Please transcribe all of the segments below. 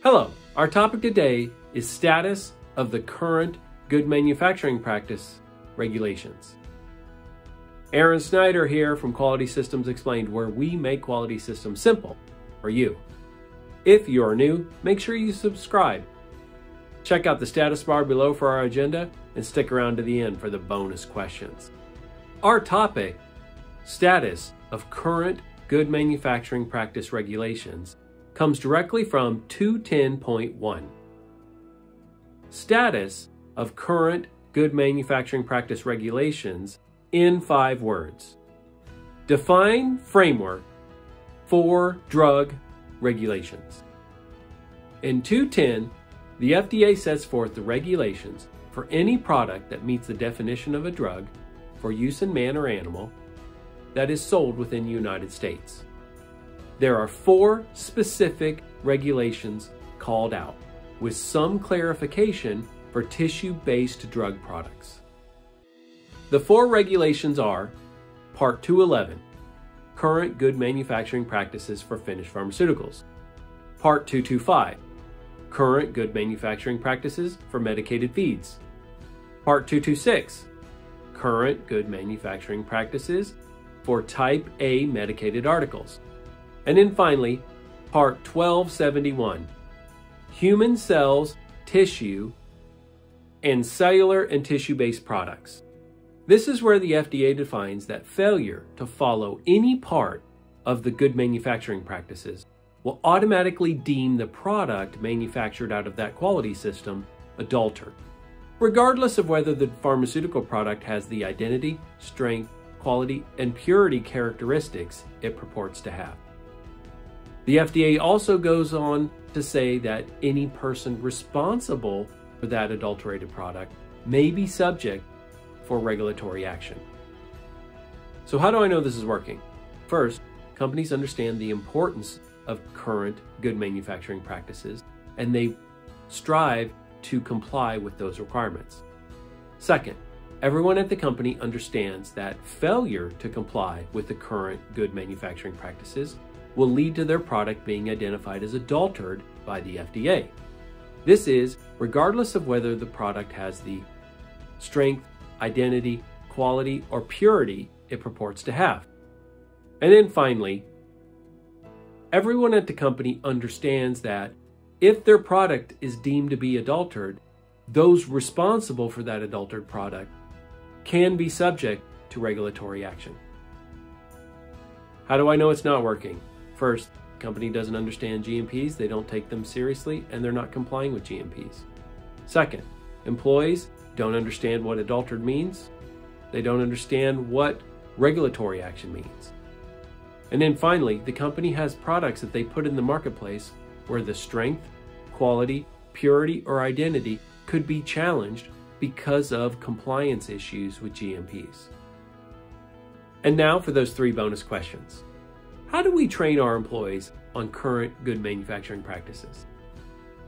Hello, our topic today is status of the current good manufacturing practice regulations. Aaron Snyder here from Quality Systems Explained, where we make quality systems simple for you. If you are new, make sure you subscribe. Check out the status bar below for our agenda and stick around to the end for the bonus questions. Our topic, status of current good manufacturing practice regulations, comes directly from 210.1. Status of current good manufacturing practice regulations in 5 words. Define framework for drug regulations. In 210, the FDA sets forth the regulations for any product that meets the definition of a drug for use in man or animal that is sold within the United States. There are 4 specific regulations called out, with some clarification for tissue-based drug products. The 4 regulations are Part 211, Current Good Manufacturing Practices for Finished Pharmaceuticals. Part 225, Current Good Manufacturing Practices for Medicated Feeds. Part 226, Current Good Manufacturing Practices for Type A medicated articles. And then finally, Part 1271, Human Cells, Tissue, and Cellular and Tissue-Based Products. This is where the FDA defines that failure to follow any part of the good manufacturing practices will automatically deem the product manufactured out of that quality system adulterated, regardless of whether the pharmaceutical product has the identity, strength, quality, and purity characteristics it purports to have. The FDA also goes on to say that any person responsible for that adulterated product may be subject for regulatory action. So how do I know this is working? First, companies understand the importance of current good manufacturing practices, and they strive to comply with those requirements. Second, everyone at the company understands that failure to comply with the current good manufacturing practices will lead to their product being identified as adulterated by the FDA. This is regardless of whether the product has the strength, identity, quality, or purity it purports to have. And then finally, everyone at the company understands that if their product is deemed to be adulterated, those responsible for that adulterated product can be subject to regulatory action. How do I know it's not working? First, the company doesn't understand GMPs, they don't take them seriously, and they're not complying with GMPs. Second, employees don't understand what adulterated means. They don't understand what regulatory action means. And then finally, the company has products that they put in the marketplace where the strength, quality, purity, or identity could be challenged because of compliance issues with GMPs. And now for those 3 bonus questions. How do we train our employees on current good manufacturing practices?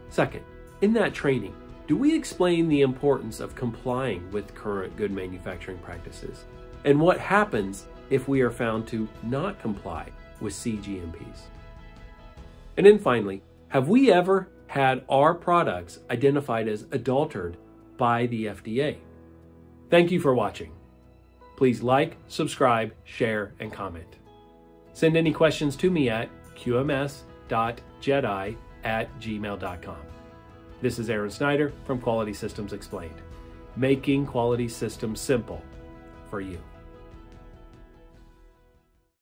Second, in that training, do we explain the importance of complying with current good manufacturing practices and what happens if we are found to not comply with cGMPs? And then finally, have we ever had our products identified as adulterated by the FDA? Thank you for watching. Please like, subscribe, share, and comment. Send any questions to me at qms.jedi@gmail.com. This is Aaron Snyder from Quality Systems Explained, making quality systems simple for you.